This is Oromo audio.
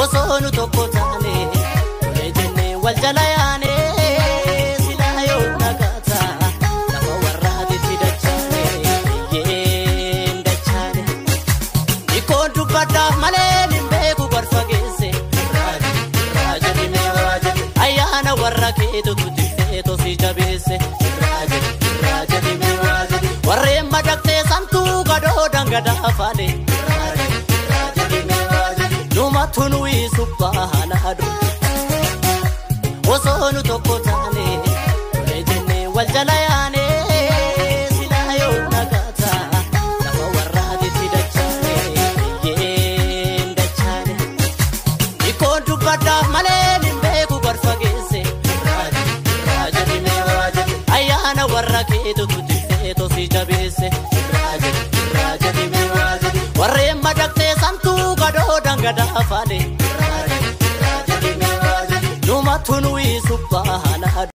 osonu tokko taane ejenne wal jalayaane sila yo nagata lafa warraati tidachane yendachane iko dubada male nimbeku gorfagese rajani me rajani ayana warrakeetu tudifeeto si jabese rajani me rajani warre madakte santu gado dangada fane Numatunui subhana adu osonu tokko taane ejenne wal jalayane sila yo nagata lafa warraati tidachane yendachane iko dubada male nimbeku gorfagese rajani me rajani ayana warrakeetu tudifeeto si jabese rajani me rajani warre madakte santu gado dangada fane Numatunui subhana